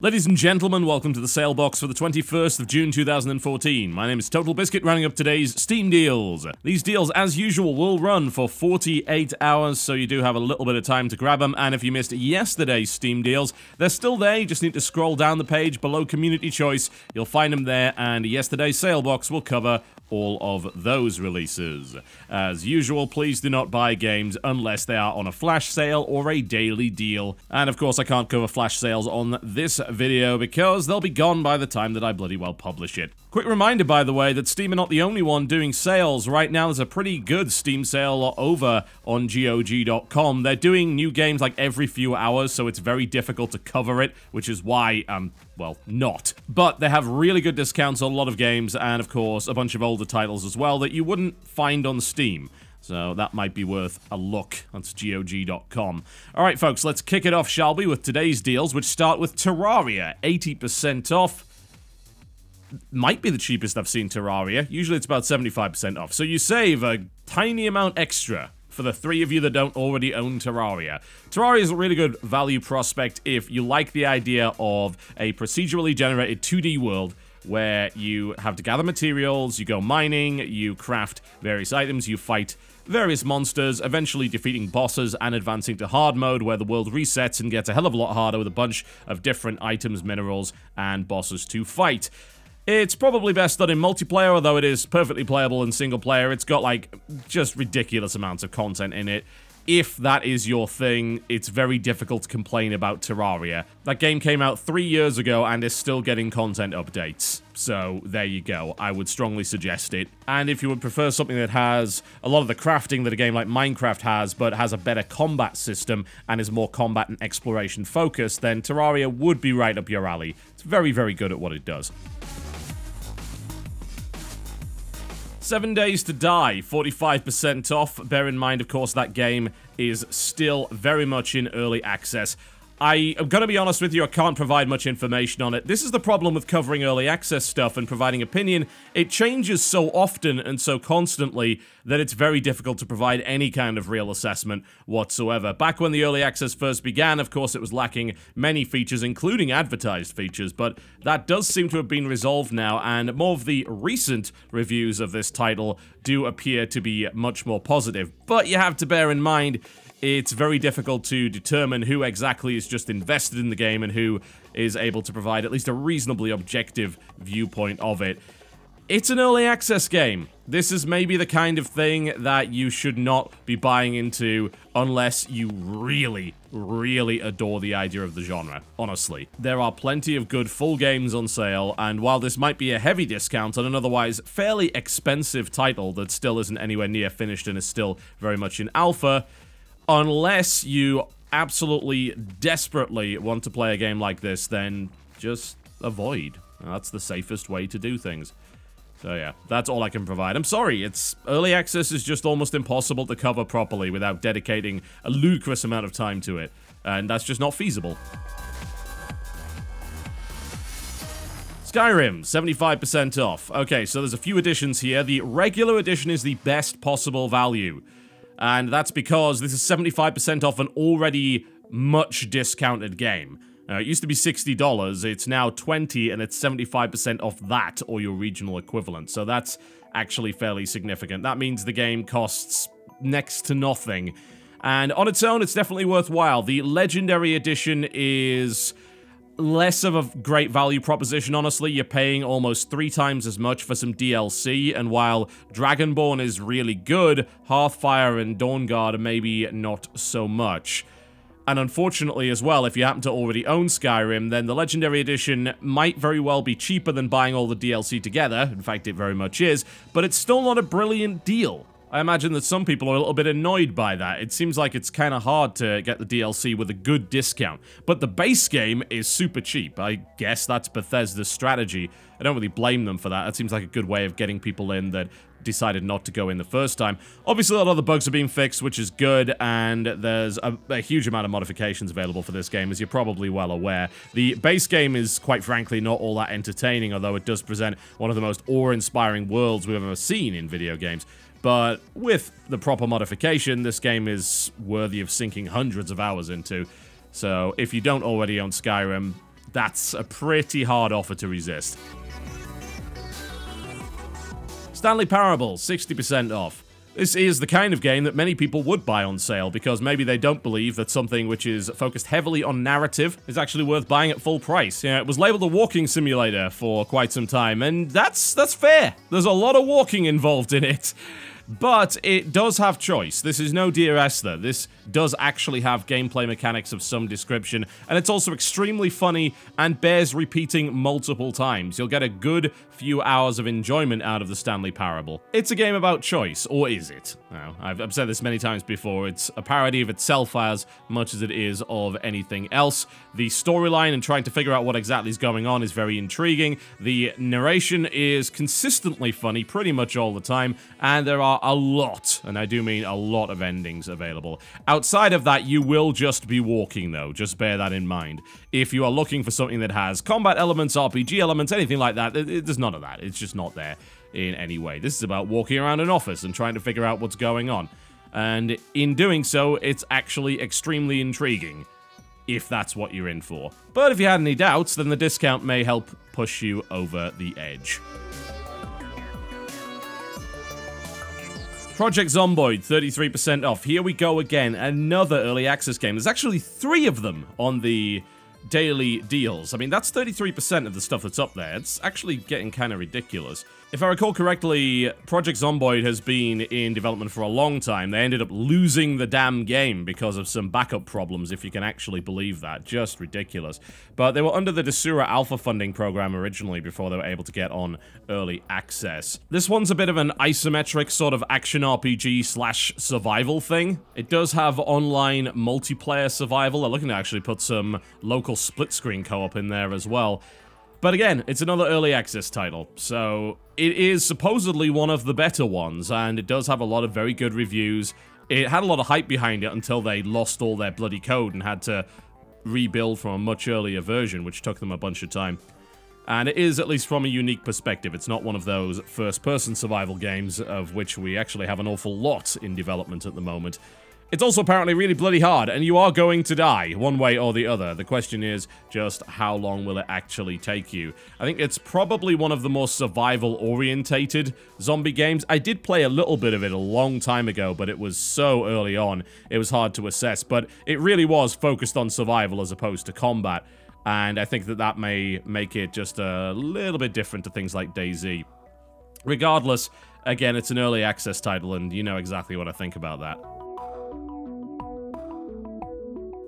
Ladies and gentlemen, welcome to the Salebox for the 21st of June 2014. My name is TotalBiscuit, running up today's Steam deals. These deals, as usual, will run for 48 hours, so you do have a little bit of time to grab them, and if you missed yesterday's Steam deals, they're still there. You just need to scroll down the page below Community Choice. You'll find them there, and yesterday's Salebox will cover all of those releases. As usual, please do not buy games unless they are on a flash sale or a daily deal. And of course, I can't cover flash sales on this video because they'll be gone by the time that I bloody well publish it. Quick reminder, by the way, that Steam are not the only one doing sales. Right now, there's a pretty good Steam sale over on GOG.com. They're doing new games like every few hours, so it's very difficult to cover it, which is why well, not. But they have really good discounts on a lot of games, and of course, a bunch of older titles as well that you wouldn't find on Steam. So that might be worth a look. That's GOG.com. Alright, folks, let's kick it off, shall we, with today's deals, which start with Terraria. 80% off. Might be the cheapest I've seen Terraria. Usually it's about 75% off. So you save a tiny amount extra for the three of you that don't already own Terraria. Terraria is a really good value prospect if you like the idea of a procedurally generated 2D world where you have to gather materials, you go mining, you craft various items, you fight various monsters, eventually defeating bosses and advancing to hard mode where the world resets and gets a hell of a lot harder with a bunch of different items, minerals, and bosses to fight. It's probably best done in multiplayer, although it is perfectly playable in single player. It's got, like, just ridiculous amounts of content in it. If that is your thing, it's very difficult to complain about Terraria. That game came out 3 years ago and is still getting content updates. So, there you go. I would strongly suggest it. And if you would prefer something that has a lot of the crafting that a game like Minecraft has, but has a better combat system and is more combat and exploration focused, then Terraria would be right up your alley. It's very, very good at what it does. 7 Days to Die, 45% off. Bear in mind, of course, that game is still very much in early access. I am going to be honest with you, I can't provide much information on it. This is the problem with covering early access stuff and providing opinion. It changes so often and so constantly that it's very difficult to provide any kind of real assessment whatsoever. Back when the early access first began, of course, it was lacking many features, including advertised features, but that does seem to have been resolved now, and more of the recent reviews of this title do appear to be much more positive. But you have to bear in mind, it's very difficult to determine who exactly is just invested in the game and who is able to provide at least a reasonably objective viewpoint of it. It's an early access game. This is maybe the kind of thing that you should not be buying into unless you really, really adore the idea of the genre, honestly. There are plenty of good full games on sale, and while this might be a heavy discount on an otherwise fairly expensive title that still isn't anywhere near finished and is still very much in alpha, unless you absolutely, desperately want to play a game like this, then just avoid. That's the safest way to do things. So yeah, that's all I can provide. I'm sorry, early access is just almost impossible to cover properly without dedicating a ludicrous amount of time to it, and that's just not feasible. Skyrim, 75% off. Okay, so there's a few editions here. The regular edition is the best possible value. And that's because this is 75% off an already much discounted game. It used to be $60, it's now $20, and it's 75% off that, or your regional equivalent. So that's actually fairly significant. That means the game costs next to nothing. And on its own, it's definitely worthwhile. The Legendary Edition is less of a great value proposition, honestly. You're paying almost 3 times as much for some DLC, and while Dragonborn is really good, Hearthfire and Dawnguard are maybe not so much. And unfortunately as well, if you happen to already own Skyrim, then the Legendary Edition might very well be cheaper than buying all the DLC together. In fact, it very much is, but it's still not a brilliant deal. I imagine that some people are a little bit annoyed by that. It seems like it's kind of hard to get the DLC with a good discount. But the base game is super cheap. I guess that's Bethesda's strategy. I don't really blame them for that. It seems like a good way of getting people in that decided not to go in the first time. Obviously, a lot of the bugs are being fixed, which is good, and there's a huge amount of modifications available for this game, as you're probably well aware. The base game is, quite frankly, not all that entertaining, although it does present one of the most awe-inspiring worlds we've ever seen in video games. But with the proper modification, this game is worthy of sinking hundreds of hours into. So if you don't already own Skyrim, That's a pretty hard offer to resist. Stanley Parable, 60% off. This is the kind of game that many people would buy on sale because maybe they don't believe that something which is focused heavily on narrative is actually worth buying at full price. Yeah, it was labeled a walking simulator for quite some time, and that's fair. There's a lot of walking involved in it. But it does have choice. This is no Dear Esther. This does actually have gameplay mechanics of some description, and it's also extremely funny and bears repeating multiple times. You'll get a good few hours of enjoyment out of the Stanley Parable. It's a game about choice, or is it? Now, I've said this many times before. It's a parody of itself as much as it is of anything else. The storyline and trying to figure out what exactly is going on is very intriguing. The narration is consistently funny pretty much all the time, and there are a lot, and I do mean a lot, of endings available. Outside of that, you will just be walking, though. Just bear that in mind. If you are looking for something that has combat elements, RPG elements, anything like that, there's none of that. It's just not there in any way. This is about walking around an office and trying to figure out what's going on. And in doing so, it's actually extremely intriguing, if that's what you're in for. But if you had any doubts, then the discount may help push you over the edge. Project Zomboid, 33% off. Here we go again, another early access game. There's actually 3 of them on the daily deals. I mean, that's 33% of the stuff that's up there. It's actually getting kind of ridiculous. If I recall correctly, Project Zomboid has been in development for a long time. They ended up losing the damn game because of some backup problems, if you can actually believe that. Just ridiculous. But they were under the Desura Alpha funding program originally before they were able to get on early access. This one's a bit of an isometric sort of action RPG / survival thing. It does have online multiplayer survival. They're looking to actually put some local split-screen co-op in there as well. But again, it's another early access title, so it is supposedly one of the better ones, and it does have a lot of very good reviews. It had a lot of hype behind it until they lost all their bloody code and had to rebuild from a much earlier version, which took them a bunch of time. And it is, at least from a unique perspective, it's not one of those first-person survival games, of which we actually have an awful lot in development at the moment. It's also apparently really bloody hard, and you are going to die, one way or the other. The question is just how long will it actually take you? I think it's probably one of the more survival-orientated zombie games. I did play a little bit of it a long time ago, but it was so early on, it was hard to assess. But it really was focused on survival as opposed to combat, and I think that that may make it just a little bit different to things like DayZ. Regardless, again, it's an early access title, and you know exactly what I think about that.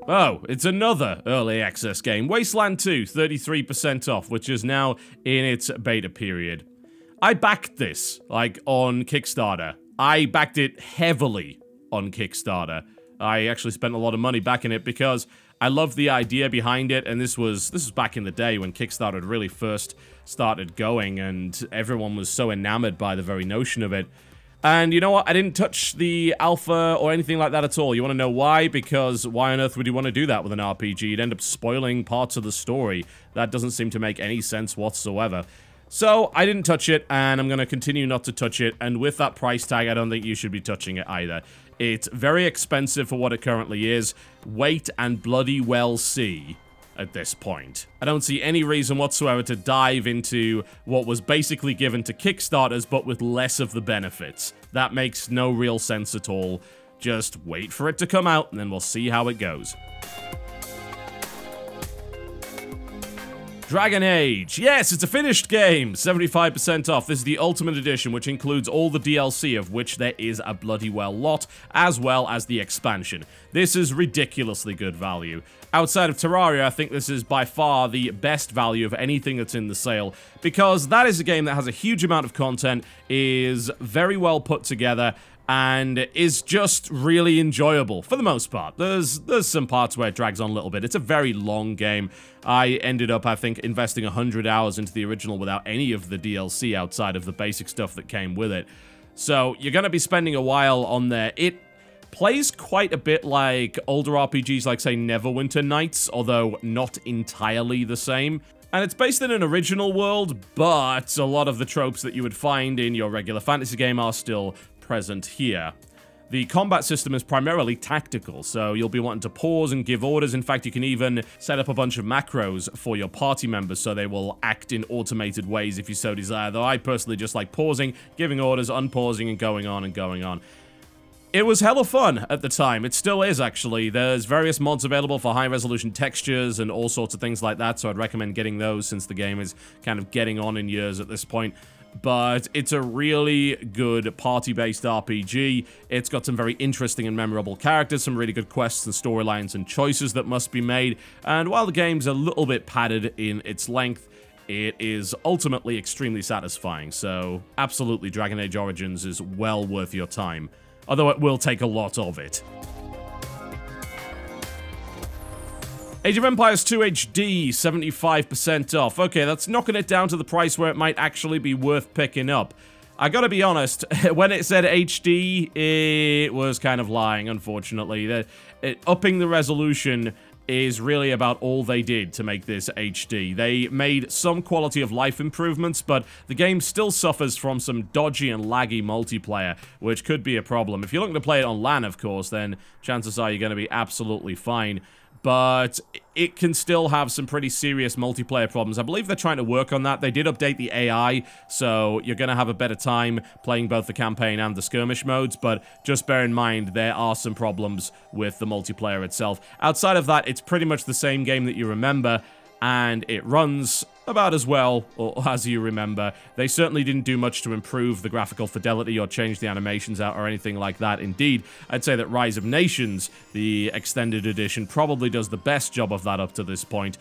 Oh, it's another early access game. Wasteland 2, 33% off, which is now in its beta period. I backed this, like, on Kickstarter. I backed it heavily on Kickstarter. I actually spent a lot of money backing it because I love the idea behind it, and this was back in the day when Kickstarter had really first started going, and everyone was so enamored by the very notion of it. And you know what? I didn't touch the alpha or anything like that at all. You want to know why? Because why on earth would you want to do that with an RPG? You'd end up spoiling parts of the story. That doesn't seem to make any sense whatsoever. So, I didn't touch it, and I'm going to continue not to touch it, and with that price tag, I don't think you should be touching it either. It's very expensive for what it currently is. Wait and bloody well see at this point. I don't see any reason whatsoever to dive into what was basically given to Kickstarters, but with less of the benefits. That makes no real sense at all. Just wait for it to come out, and then we'll see how it goes. Dragon Age. Yes, it's a finished game. 75% off. This is the Ultimate Edition, which includes all the DLC, of which there is a bloody well lot, as well as the expansion. This is ridiculously good value. Outside of Terraria, I think this is by far the best value of anything that's in the sale, because that is a game that has a huge amount of content, is very well put together, and is just really enjoyable, for the most part. There's some parts where it drags on a little bit. It's a very long game. I ended up, I think, investing 100 hours into the original without any of the DLC outside of the basic stuff that came with it. So, you're gonna be spending a while on there. It plays quite a bit like older RPGs like, say, Neverwinter Nights, although not entirely the same. And it's based in an original world, but a lot of the tropes that you would find in your regular fantasy game are still present here. the combat system is primarily tactical, so you'll be wanting to pause and give orders. In fact, you can even set up a bunch of macros for your party members so they will act in automated ways if you so desire, though I personally just like pausing, giving orders, unpausing, and going on and going on. It was hella fun at the time. It still is, actually. There's various mods available for high-resolution textures and all sorts of things like that, so I'd recommend getting those since the game is kind of getting on in years at this point. But it's a really good party-based RPG. It's got some very interesting and memorable characters, some really good quests and storylines and choices that must be made, and while the game's a little bit padded in its length, it is ultimately extremely satisfying, so absolutely Dragon Age Origins is well worth your time. Although it will take a lot of it. Age of Empires 2 HD, 75% off. Okay, that's knocking it down to the price where it might actually be worth picking up. I gotta be honest, when it said HD, it was kind of lying, unfortunately. Upping the resolution is really about all they did to make this HD. They made some quality of life improvements, but the game still suffers from some dodgy and laggy multiplayer, which could be a problem. If you're looking to play it on LAN, of course, then chances are you're going to be absolutely fine. But it can still have some pretty serious multiplayer problems. I believe they're trying to work on that. They did update the AI, so you're going to have a better time playing both the campaign and the skirmish modes, but just bear in mind there are some problems with the multiplayer itself. Outside of that, it's pretty much the same game that you remember, and it runs about as well or as you remember. They certainly didn't do much to improve the graphical fidelity or change the animations out or anything like that. Indeed, I'd say that Rise of Nations, the extended edition, probably does the best job of that up to this point.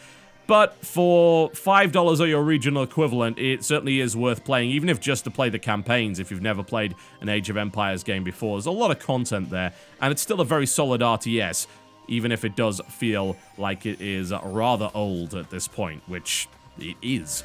But for $5 or your regional equivalent, it certainly is worth playing, even if just to play the campaigns if you've never played an Age of Empires game before. There's a lot of content there, and it's still a very solid RTS, even if it does feel like it is rather old at this point, which it is.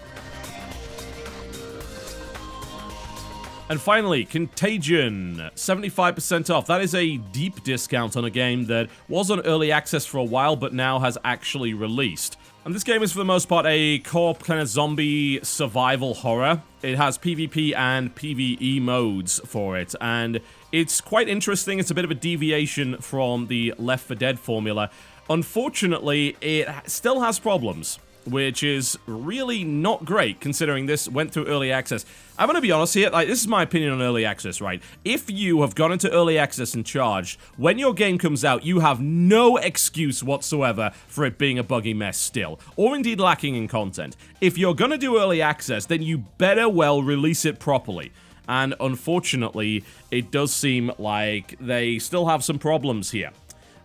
And finally, Contagion, 75% off. That is a deep discount on a game that was on early access for a while, but now has actually released. And this game is, for the most part, a co-op kind of zombie survival horror. It has PvP and PvE modes for it, and it's quite interesting. It's a bit of a deviation from the Left 4 Dead formula. Unfortunately, it still has problems, which is really not great, considering this went through early access. I'm gonna be honest here, like, this is my opinion on early access, right? If you have gone into early access and charged, when your game comes out, you have no excuse whatsoever for it being a buggy mess still, or indeed lacking in content. If you're gonna do early access, then you better well release it properly. And unfortunately, it does seem like they still have some problems here.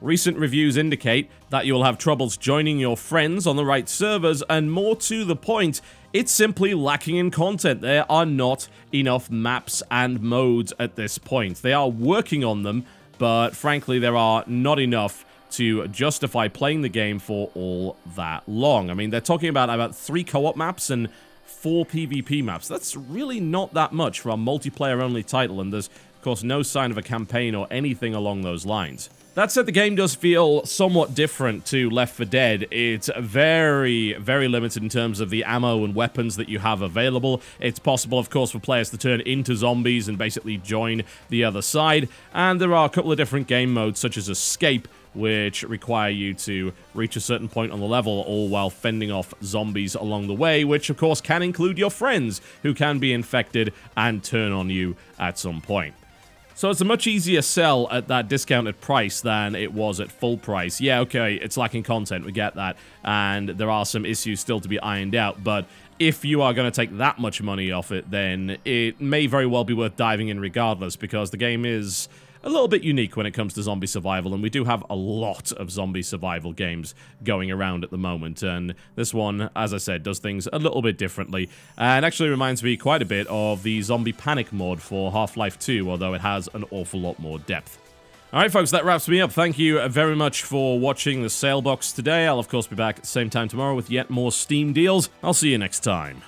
Recent reviews indicate that you'll have troubles joining your friends on the right servers, and more to the point, it's simply lacking in content. There are not enough maps and modes at this point. They are working on them, but frankly, there are not enough to justify playing the game for all that long. I mean, they're talking about 3 co-op maps and 4 PvP maps. That's really not that much for a multiplayer-only title, and there's, of course, no sign of a campaign or anything along those lines. That said, the game does feel somewhat different to Left 4 Dead. It's very, very limited in terms of the ammo and weapons that you have available. It's possible, of course, for players to turn into zombies and basically join the other side. And there are a couple of different game modes, such as Escape, which require you to reach a certain point on the level, all while fending off zombies along the way, which, of course, can include your friends, who can be infected and turn on you at some point. So it's a much easier sell at that discounted price than it was at full price. Yeah, okay, it's lacking content, we get that, and there are some issues still to be ironed out, but if you are going to take that much money off it, then it may very well be worth diving in regardless, because the game is a little bit unique when it comes to zombie survival, and we do have a lot of zombie survival games going around at the moment, and this one, as I said, does things a little bit differently, and actually reminds me quite a bit of the Zombie Panic mod for Half-Life 2, although it has an awful lot more depth. Alright folks, that wraps me up. Thank you very much for watching the Salebox today. I'll of course be back at the same time tomorrow with yet more Steam deals. I'll see you next time.